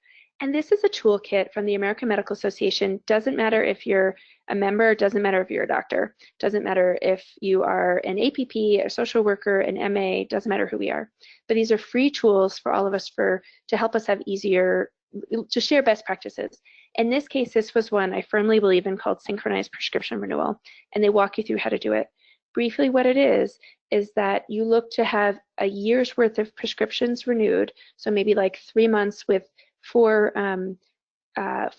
And this is a toolkit from the American Medical Association. Doesn't matter if you're a member, doesn't matter if you're a doctor, doesn't matter if you are an APP, a social worker, an MA, doesn't matter who we are. But these are free tools for all of us to help us have easier, to share best practices. In this case, this was one I firmly believe in called Synchronized Prescription Renewal, and they walk you through how to do it. Briefly, what it is that you look to have a year's worth of prescriptions renewed, so maybe like 3 months with 4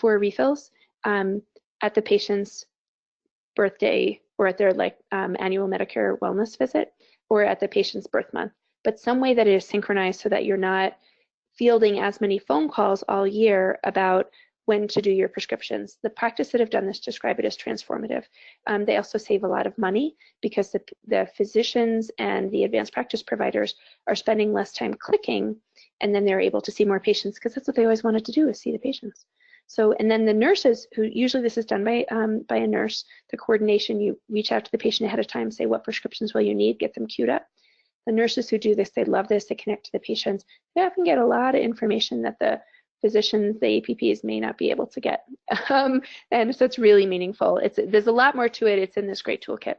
refills at the patient's birthday or at their annual Medicare wellness visit or at the patient's birth month, but some way that it is synchronized so that you're not fielding as many phone calls all year about when to do your prescriptions. The practice that have done this describe it as transformative. They also save a lot of money because the physicians and the advanced practice providers are spending less time clicking, and then they're able to see more patients because that's what they always wanted to do, is see the patients. So, and then the nurses, who usually this is done by a nurse, the coordination, you reach out to the patient ahead of time, say what prescriptions will you need, get them queued up. The nurses who do this, they love this, they connect to the patients. They often get a lot of information that the physicians, the APPs may not be able to get. And so it's really meaningful. There's a lot more to it. It's in this great toolkit.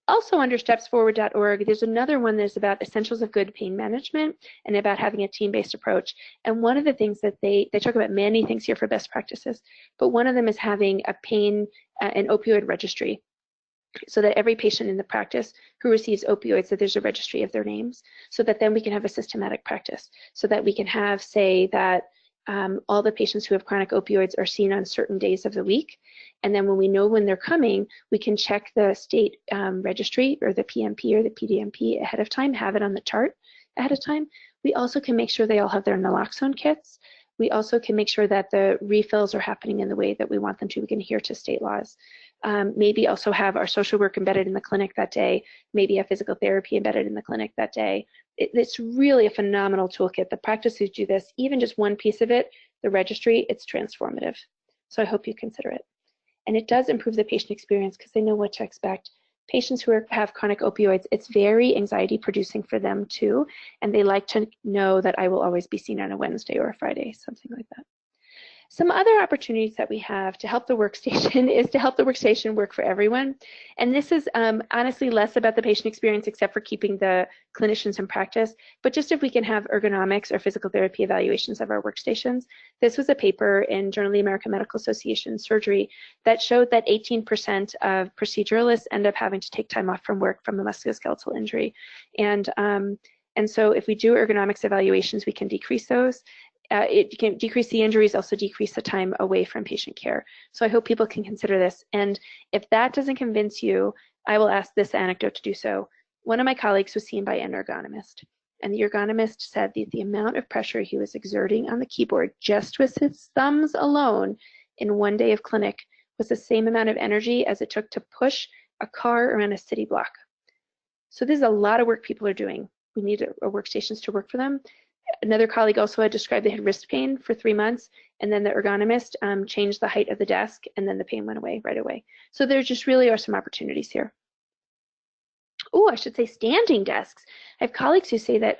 Also under stepsforward.org, there's another one that's about essentials of good pain management and about having a team-based approach. And one of the things that they talk about many things here for best practices, but one of them is having an opioid registry, so that every patient in the practice who receives opioids, that there's a registry of their names, so that then we can have a systematic practice, so that we can have, say, that all the patients who have chronic opioids are seen on certain days of the week. And then when we know when they're coming, we can check the state registry or the PMP or the PDMP ahead of time, have it on the chart ahead of time. We also can make sure they all have their naloxone kits. We also can make sure that the refills are happening in the way that we want them to. We can adhere to state laws. Maybe also have our social work embedded in the clinic that day, maybe have physical therapy embedded in the clinic that day. It's really a phenomenal toolkit. The practices do this, even just one piece of it, the registry, it's transformative. So I hope you consider it. And it does improve the patient experience because they know what to expect. Patients who have chronic opioids, it's very anxiety producing for them too. And they like to know that I will always be seen on a Wednesday or a Friday, something like that. Some other opportunities that we have to help the workstation is to help the workstation work for everyone. And this is honestly less about the patient experience, except for keeping the clinicians in practice, but just if we can have ergonomics or physical therapy evaluations of our workstations. This was a paper in Journal of the American Medical Association Surgery that showed that 18% of proceduralists end up having to take time off from work from a musculoskeletal injury. And so if we do ergonomics evaluations, we can decrease those. It can decrease the injuries, also decrease the time away from patient care. So I hope people can consider this. And if that doesn't convince you, I will ask this anecdote to do so. One of my colleagues was seen by an ergonomist, and the ergonomist said that the amount of pressure he was exerting on the keyboard just with his thumbs alone in one day of clinic was the same amount of energy as it took to push a car around a city block. So this is a lot of work people are doing. We need our workstations to work for them. Another colleague also had described they had wrist pain for 3 months, and then the ergonomist changed the height of the desk, and then the pain went away right away. So there just really are some opportunities here. Oh, I should say standing desks. I have colleagues who say that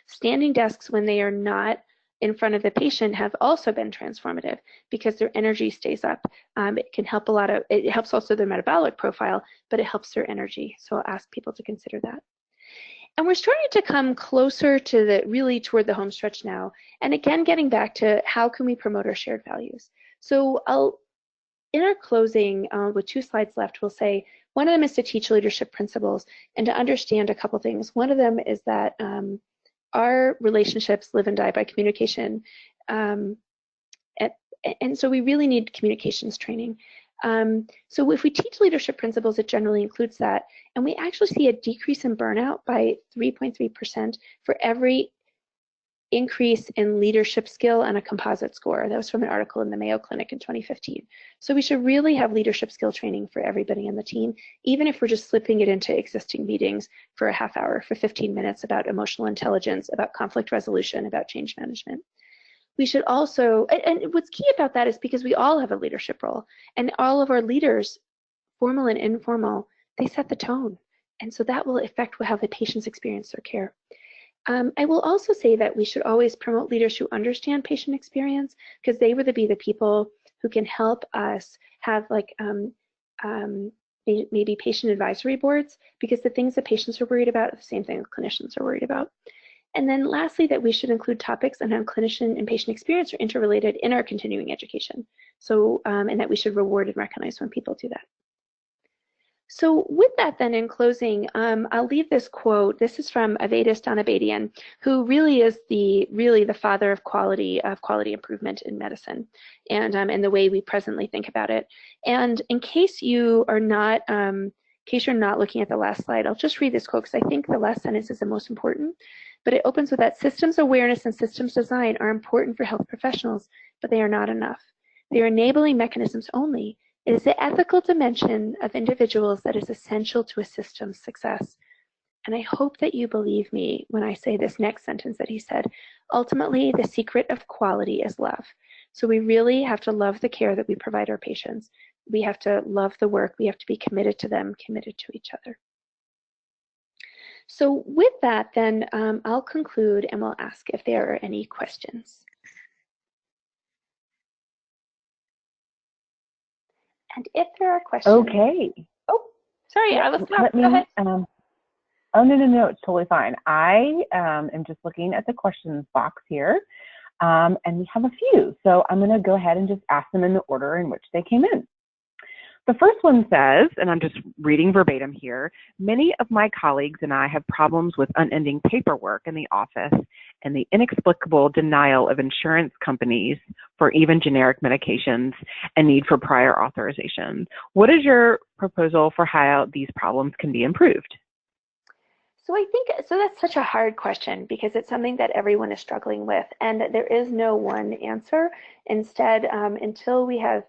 standing desks, when they are not in front of the patient, have also been transformative because their energy stays up. It can help it helps also their metabolic profile, but it helps their energy. So I'll ask people to consider that. And we're starting to come closer to really toward the home stretch now. And again, getting back to how can we promote our shared values. So in our closing, with 2 slides left, we'll say one of them is to teach leadership principles and to understand a couple things. One of them is that our relationships live and die by communication. And so we really need communications training. So if we teach leadership principles, it generally includes that. And we actually see a decrease in burnout by 3.3% for every increase in leadership skill and a composite score. That was from an article in the Mayo Clinic in 2015. So we should really have leadership skill training for everybody in the team, even if we're just slipping it into existing meetings for a half hour, for 15 minutes about emotional intelligence, about conflict resolution, about change management. We should also, and what's key about that is because we all have a leadership role, and all of our leaders, formal and informal, they set the tone. And so that will affect how the patients experience their care. I will also say that we should always promote leaders who understand patient experience, because they would be the people who can help us have maybe patient advisory boards, because the things that patients are worried about are the same thing that clinicians are worried about. And then lastly, that we should include topics on how clinician and patient experience are interrelated in our continuing education. So, and that we should reward and recognize when people do that. So with that then, in closing, I'll leave this quote. This is from Avedis Donabadian, who really is the father of quality improvement in medicine, and the way we presently think about it. And in case you are not, looking at the last slide, I'll just read this quote because I think the last sentence is the most important. But it opens with that: systems awareness and systems design are important for health professionals, but they are not enough. They are enabling mechanisms only. It is the ethical dimension of individuals that is essential to a system's success. And I hope that you believe me when I say this next sentence that he said. Ultimately, the secret of quality is love. So we really have to love the care that we provide our patients. We have to love the work. We have to be committed to them, committed to each other. So with that, then I'll conclude and we'll ask if there are any questions. And if there are questions. Okay. Oh, sorry, yeah, I was not. Go ahead. Oh, no, it's totally fine. I am just looking at the questions box here, and we have a few. So I'm going to go ahead and just ask them in the order in which they came in. The first one says, and I'm just reading verbatim here, many of my colleagues and I have problems with unending paperwork in the office and the inexplicable denial of insurance companies for even generic medications and need for prior authorization. What is your proposal for how these problems can be improved? So I think, that's such a hard question because it's something that everyone is struggling with, and there is no one answer. Instead, until we have,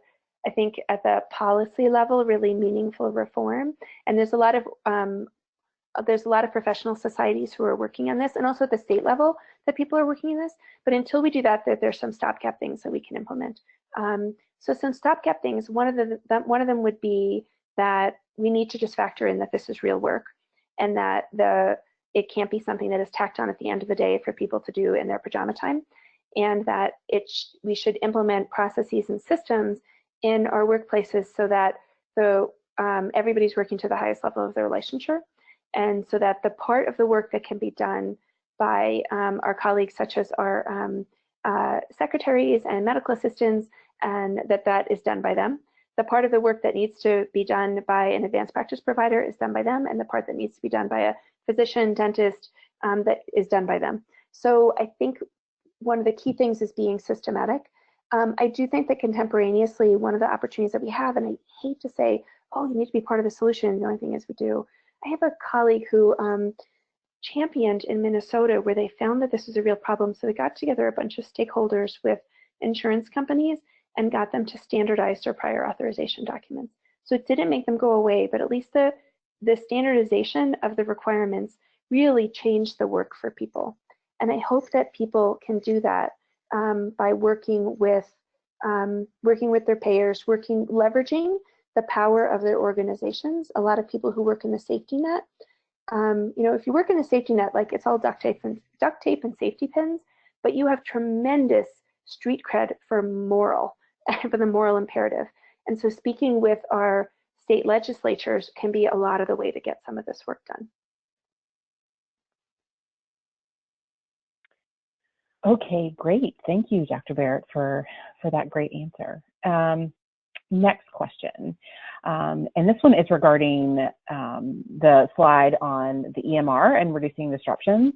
I think, at the policy level, really meaningful reform, and there's a lot of professional societies who are working on this, and also at the state level that people are working on this. But until we do that, there's some stopgap things that we can implement. So some stopgap things. One of them would be that we need to just factor in that this is real work, and that it can't be something that is tacked on at the end of the day for people to do in their pajama time, and that we should implement processes and systems in our workplaces so that everybody's working to the highest level of their licensure, and so that the part of the work that can be done by our colleagues, such as our secretaries and medical assistants, and that is done by them. The part of the work that needs to be done by an advanced practice provider is done by them, and the part that needs to be done by a physician, dentist, that is done by them. So I think one of the key things is being systematic. I do think that contemporaneously, one of the opportunities that we have, and I hate to say, oh, you need to be part of the solution, the only thing is we do. I have a colleague who championed in Minnesota where they found that this was a real problem. So they got together a bunch of stakeholders with insurance companies, and got them to standardize their prior authorization documents. So it didn't make them go away, but at least the standardization of the requirements really changed the work for people. And I hope that people can do that by working with their payers, leveraging the power of their organizations. A lot of people who work in the safety net, you know, if you work in the safety net, like it's all duct tape and safety pins, but you have tremendous street cred for for the moral imperative. And so speaking with our state legislatures can be a lot of the way to get some of this work done. Okay, great. Thank you, Dr. Barrett, for that great answer. Next question, and this one is regarding the slide on the EMR and reducing disruptions.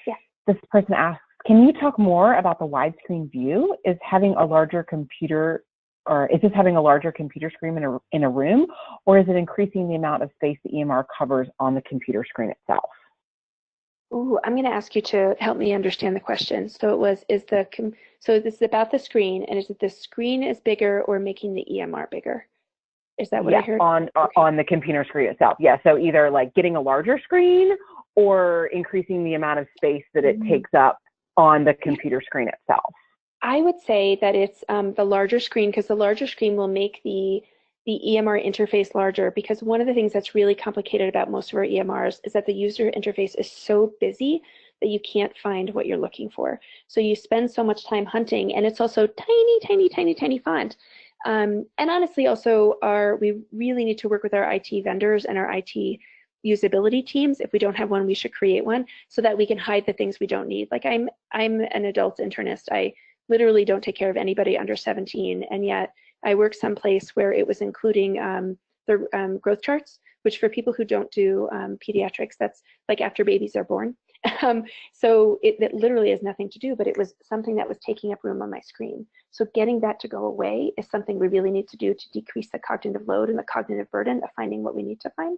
Yeah. This person asks, can you talk more about the widescreen view? Is this having a larger computer screen in a room, or is it increasing the amount of space the EMR covers on the computer screen itself? Ooh, I'm going to ask you to help me understand the question. So so this is about the screen, and is it the screen is bigger or making the EMR bigger? Is that what I heard? On the computer screen itself. Yeah, so either like getting a larger screen or increasing the amount of space that it takes up on the computer screen itself. I would say that it's the larger screen, because the larger screen will make the EMR interface larger, because one of the things that's really complicated about most of our EMRs is that the user interface is so busy that you can't find what you're looking for. So you spend so much time hunting, and it's also tiny font. And honestly, also we really need to work with our IT vendors and our IT usability teams. If we don't have one, we should create one so that we can hide the things we don't need. Like I'm an adult internist. I literally don't take care of anybody under 17, and yet I work someplace where it was including the growth charts, which for people who don't do pediatrics, that's like after babies are born. So it literally has nothing to do, but it was something that was taking up room on my screen. So getting that to go away is something we really need to do to decrease the cognitive load and the cognitive burden of finding what we need to find.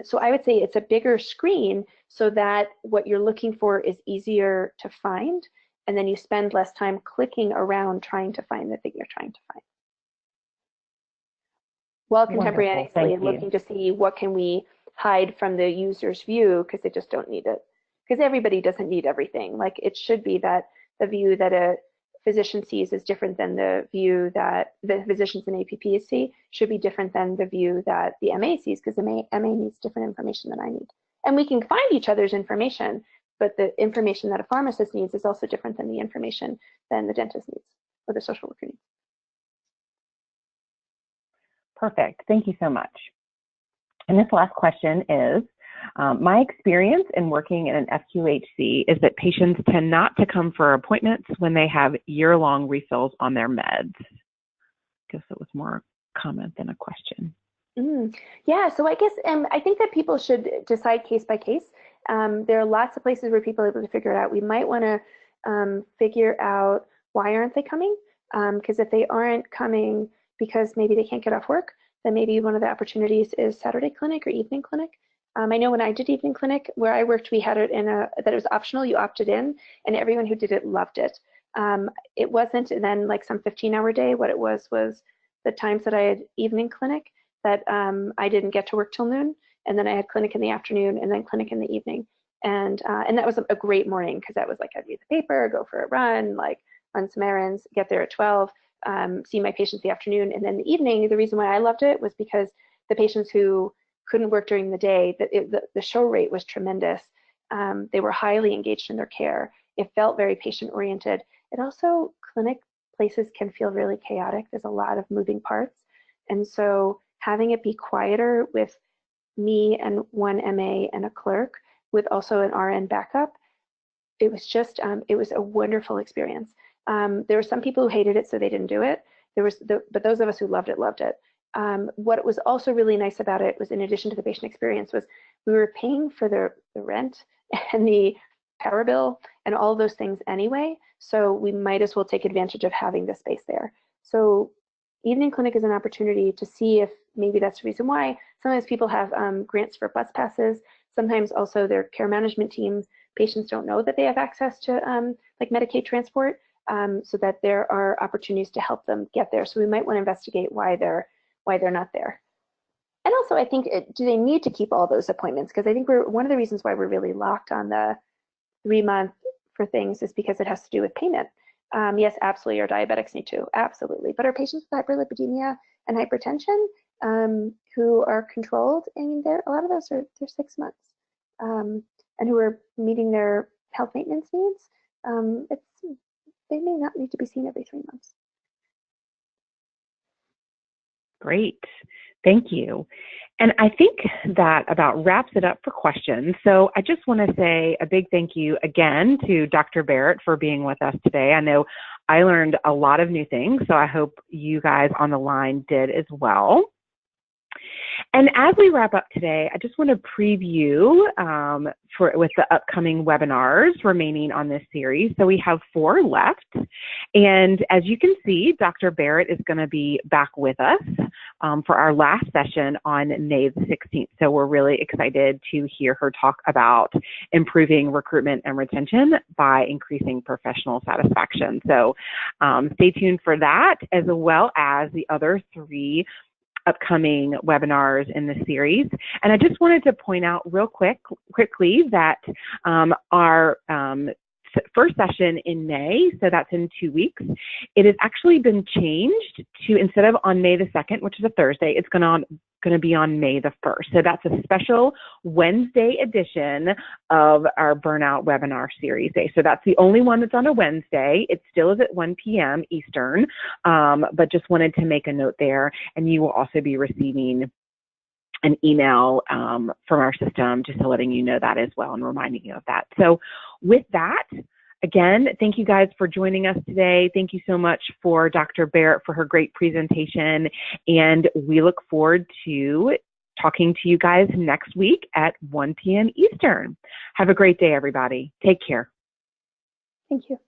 So I would say it's a bigger screen so that what you're looking for is easier to find, and then you spend less time clicking around trying to find the thing you're trying to find. While contemporaneously and looking to see what can we hide from the user's view, because they just don't need it. Because everybody doesn't need everything. Like it should be that the view that a physician sees is different than the view that the physicians in APPs see, should be different than the view that the MA sees, because the MA needs different information than I need. And we can find each other's information, but the information that a pharmacist needs is also different than the information than the dentist needs or the social worker needs. Perfect. Thank you so much. And this last question is, my experience in working in an FQHC is that patients tend not to come for appointments when they have year-long refills on their meds. I guess it was more a comment than a question. Yeah, so I guess I think that people should decide case by case. There are lots of places where people are able to figure it out. We might want to figure out why aren't they coming? Because if they aren't coming because maybe they can't get off work, then maybe one of the opportunities is Saturday clinic or evening clinic. I know when I did evening clinic, where I worked, we had it that it was optional, you opted in, and everyone who did it loved it. It wasn't then like some 15-hour day. What it was the times that I had evening clinic that I didn't get to work till noon, and then I had clinic in the afternoon and then clinic in the evening. And that was a great morning, because that was like I'd read the paper, go for a run, like run some errands, get there at 12, see my patients the afternoon, and then the evening. The reason why I loved it was because the patients who couldn't work during the day, the show rate was tremendous. They were highly engaged in their care. It felt very patient oriented. It also, clinic places can feel really chaotic. There's a lot of moving parts. And so having it be quieter with me and one MA and a clerk with also an RN backup, it was just, it was a wonderful experience. There were some people who hated it, so they didn't do it. But those of us who loved it, loved it. What was also really nice about it was, in addition to the patient experience, was we were paying for the rent and the power bill and all of those things anyway, so we might as well take advantage of having the space there. So evening clinic is an opportunity to see if maybe that's the reason why. Sometimes people have grants for bus passes. Sometimes also their care management teams, patients don't know that they have access to like Medicaid transport. so that there are opportunities to help them get there. So we might want to investigate why they're not there. And also, I think, do they need to keep all those appointments? Because I think one of the reasons why we're really locked on the 3-month for things is because it has to do with payment. Yes, absolutely, our diabetics need to, absolutely. But our patients with hyperlipidemia and hypertension who are controlled, I mean, a lot of those they're 6 months, and who are meeting their health maintenance needs. They may not need to be seen every 3 months. Great. Thank you. And I think that about wraps it up for questions. So I just want to say a big thank you again to Dr. Barrett for being with us today. I know I learned a lot of new things, so I hope you guys on the line did as well. And as we wrap up today, I just want to preview with the upcoming webinars remaining on this series. So we have 4 left. And as you can see, Dr. Barrett is going to be back with us for our last session on May the 16th. So we're really excited to hear her talk about improving recruitment and retention by increasing professional satisfaction. So stay tuned for that, as well as the other 3 upcoming webinars in the series. And I just wanted to point out real quickly that our first session in May, so that's in 2 weeks, it has actually been changed to, instead of on May the 2nd, which is a Thursday, it's going to be on May the 1st. So that's a special Wednesday edition of our Burnout webinar series day. So that's the only one that's on a Wednesday. It still is at 1 p.m. Eastern, but just wanted to make a note there. And you will also be receiving an email from our system just to letting you know that as well and reminding you of that. So with that, again, thank you guys for joining us today. Thank you so much for Dr. Barrett for her great presentation. And we look forward to talking to you guys next week at 1 p.m. Eastern. Have a great day, everybody. Take care. Thank you.